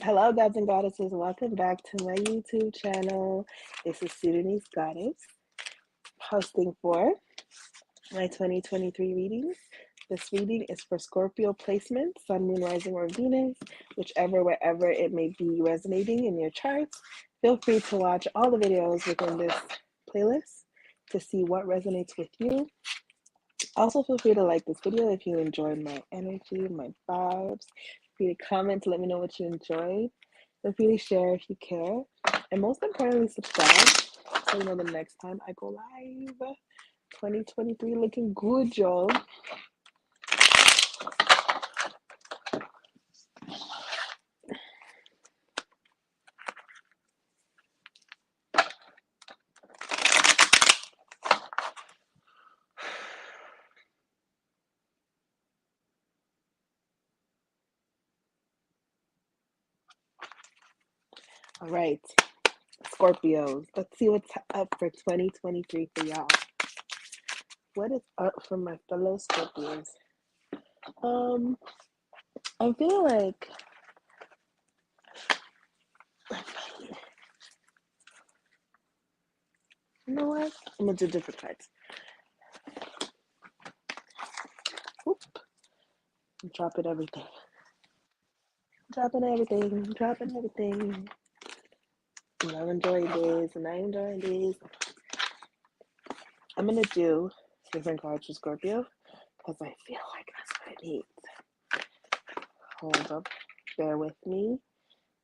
Hello, gods and goddesses. Welcome back to my YouTube channel. This is Sudanese Goddess hosting for my 2023 readings. This reading is for Scorpio placement, Sun, Moon, Rising, or Venus, whichever, wherever it may be resonating in your charts. Feel free to watch all the videos within this playlist to see what resonates with you. Also, feel free to like this video if you enjoyed my energy, my vibes. Feel free to comment to let me know what you enjoyed. Feel free to share if you care. And most importantly, subscribe so you know the next time I go live. 2023 looking good, y'all. All right, Scorpios. Let's see what's up for 2023 for y'all. What is up for my fellow Scorpios? I feel like you know what? I'm gonna do different cards. Oop, I'm dropping everything. Dropping everything. And I'm enjoying this. I'm gonna do different cards for Scorpio because I feel like that's what it needs. Hold up, bear with me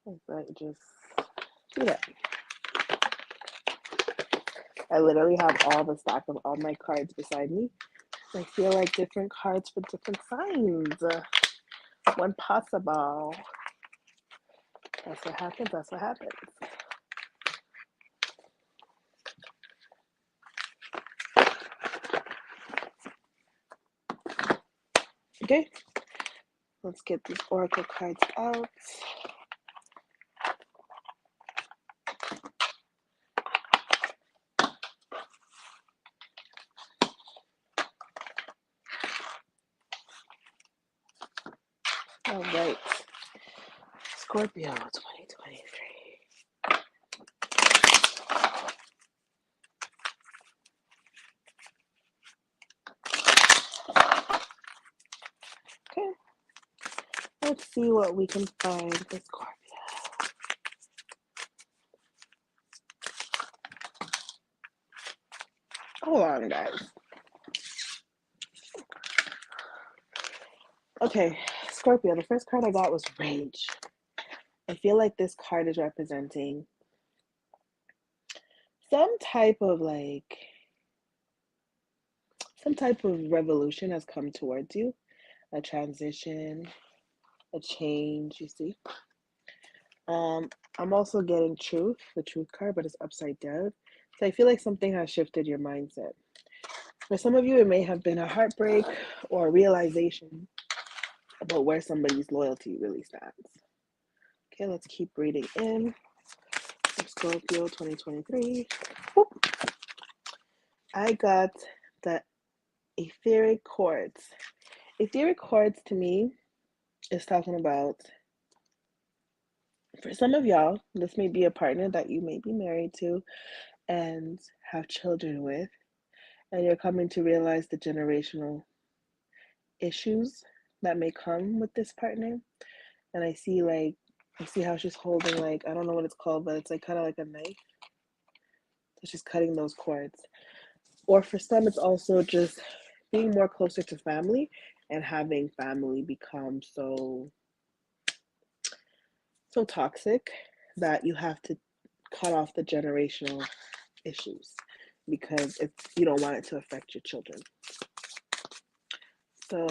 as I just do that. I literally have all the stack of all my cards beside me. I feel like different cards for different signs. When possible. That's what happens. Okay, let's get these oracle cards out. All right, Scorpio 2023. Okay, let's see what we can find for Scorpio. Hold on, guys. Okay, Scorpio, the first card I got was Rage. I feel like this card is representing some type of revolution has come towards you, a transition, a change, you see. I'm also getting truth, the truth card, but it's upside down. So I feel like something has shifted your mindset. For some of you, it may have been a heartbreak or a realization about where somebody's loyalty really stands. Okay, let's keep reading in. Scorpio 2023. Whoop. I got the etheric chords. Etheric chords to me is talking about, for some of y'all, this may be a partner that you may be married to and have children with, and you're coming to realize the generational issues that may come with this partner. And I see how she's holding, like, I don't know what it's called, but it's like kind of like a knife. So she's cutting those cords. Or for some, it's also just being more closer to family and having family become so toxic that you have to cut off the generational issues because you don't want it to affect your children. So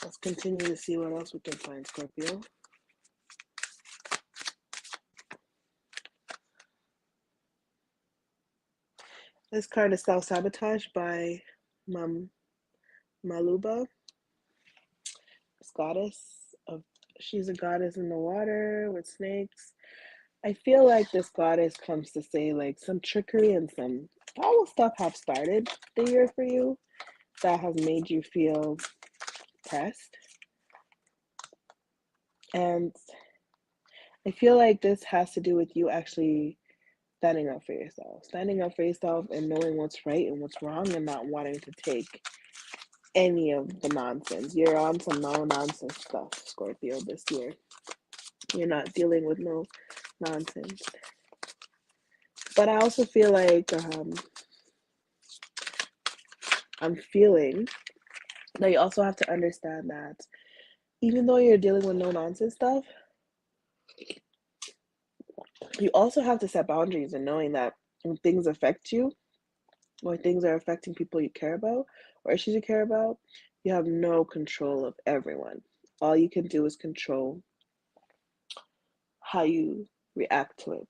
let's continue to see what else we can find, Scorpio. This card is Self-Sabotage by Maluba. This goddess of she's a goddess in the water with snakes. I feel like this goddess comes to say like some trickery and some foul stuff have started the year for you that has made you feel pressed. And I feel like this has to do with you actually standing up for yourself and knowing what's right and what's wrong and not wanting to take any of the nonsense. You're on some no nonsense stuff, Scorpio, this year. You're not dealing with no nonsense. But I also feel like I'm feeling that you also have to understand that even though you're dealing with no nonsense stuff, you also have to set boundaries and knowing that when things affect you or things are affecting people you care about or issues you care about, you have no control of everyone. All you can do is control how you react to it.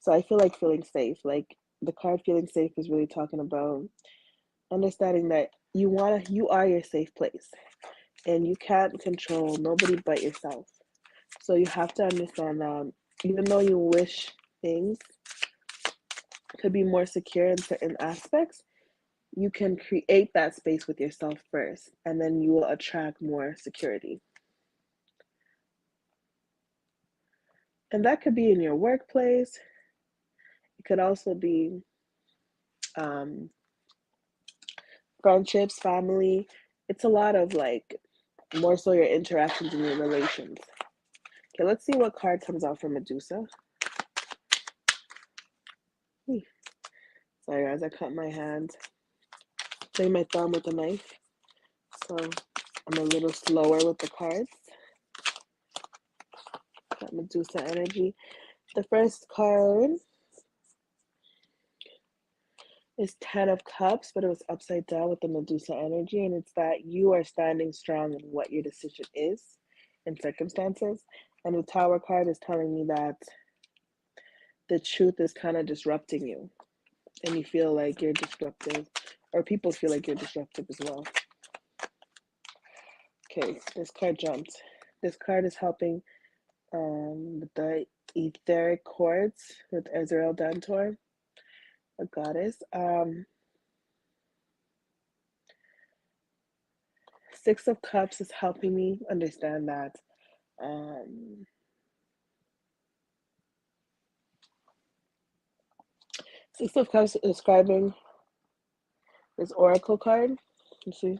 So I feel like feeling safe. Like the card feeling safe is really talking about understanding that you are your safe place and you can't control nobody but yourself. So you have to understand that even though you wish things could be more secure in certain aspects, you can create that space with yourself first, and then you will attract more security. And that could be in your workplace. It could also be um, friendships, family. It's a lot of like more so your interactions and your relations. Okay, let's see what card comes out for Medusa. Sorry guys, I cut my hand. Playing my thumb with a knife. So I'm a little slower with the cards. Got Medusa energy. The first card is 10 of Cups, but it was upside down with the Medusa energy. And it's that you are standing strong in what your decision is in circumstances. And the Tower card is telling me that the truth is kind of disrupting you. And you feel like you're disruptive, or people feel like you're disruptive as well. Okay, this card jumped. This card is helping with the etheric chords with Ezreal Dantor, a goddess. Six of Cups is helping me understand that Six of Cups is describing this Oracle card. You see,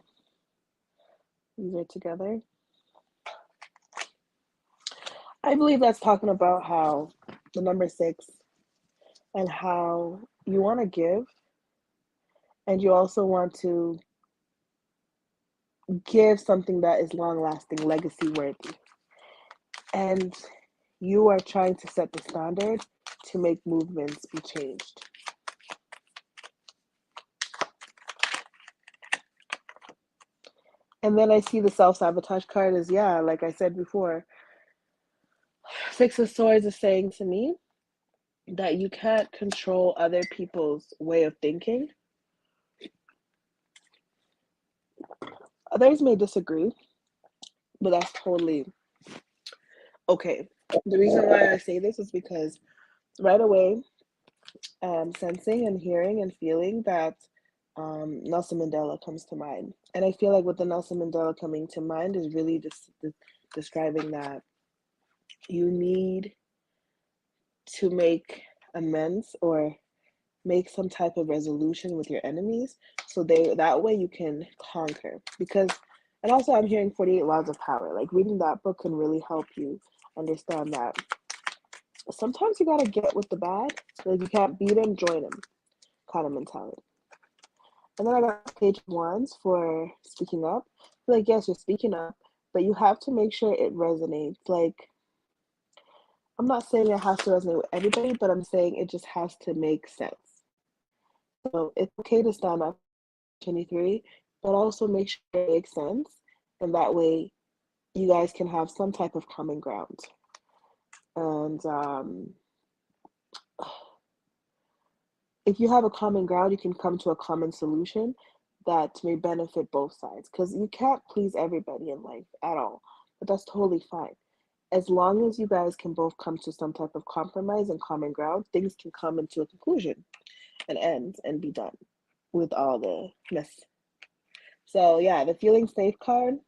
these are together. I believe that's talking about how the number six and how you want to give and you also want to give something that is long lasting, legacy worthy. And you are trying to set the standard to make movements be changed. And then I see the self sabotage card as, yeah, like I said before, Six of Swords is saying to me that you can't control other people's way of thinking. Others may disagree, but that's totally okay. The reason why I say this is because right away, sensing and hearing and feeling that Nelson Mandela comes to mind. And I feel like with the Nelson Mandela coming to mind is really just describing that you need to make amends or make some type of resolution with your enemies so that way you can conquer. Because and also I'm hearing 48 laws of power. Like reading that book can really help you understand that sometimes you gotta get with the bad. Like you can't beat them, join them kind of mentality. And then I got page ones for speaking up. Like, yes, you're speaking up, but you have to make sure it resonates. Like, I'm not saying it has to resonate with everybody, but I'm saying it just has to make sense. So it's okay to stand up 23, but also make sure it makes sense. And that way you guys can have some type of common ground. And if you have a common ground, you can come to a common solution that may benefit both sides. Because you can't please everybody in life at all, but that's totally fine. As long as you guys can both come to some type of compromise and common ground, things can come into a conclusion and end and be done with all the mess. So yeah, the feeling safe card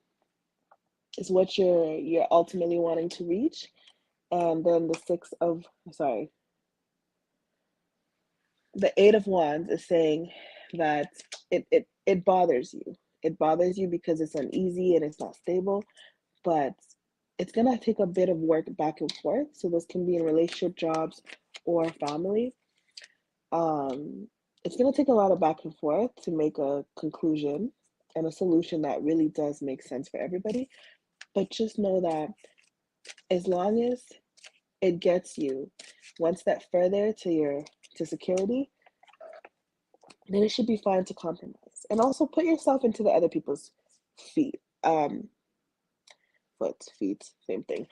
is what you're ultimately wanting to reach. And then the Eight of Wands is saying that it bothers you. It bothers you because it's uneasy and it's not stable, but it's gonna take a bit of work back and forth. So this can be in relationship, jobs, or family. It's gonna take a lot of back and forth to make a conclusion and a solution that really does make sense for everybody. But just know that as long as it gets you one step further to security, then it should be fine to compromise. And also put yourself into the other people's feet. Feet, same thing.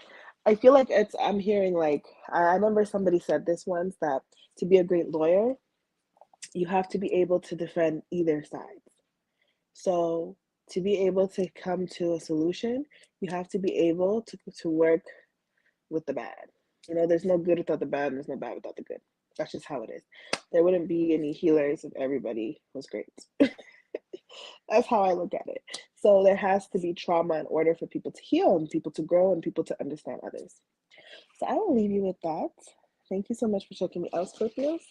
I feel like I'm hearing like, I remember somebody said this once, that to be a great lawyer, you have to be able to defend either side. So to be able to come to a solution, you have to be able to work with the bad. There's no good without the bad, and there's no bad without the good. That's just how it is. There wouldn't be any healers if everybody was great. That's how I look at it. So there has to be trauma in order for people to heal and people to grow and people to understand others. So I will leave you with that. Thank you so much for checking me out, Scorpios.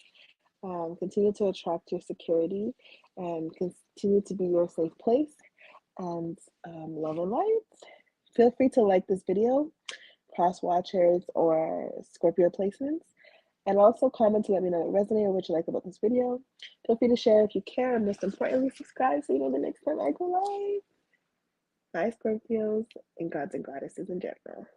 Continue to attract your security and continue to be your safe place. And love and light. Feel free to like this video, cross watchers, or Scorpio placements. And also comment to let me know what resonated or what you like about this video. Feel free to share if you care, and most importantly, subscribe so you know the next time I go live. Bye, Scorpios, and gods and goddesses in general.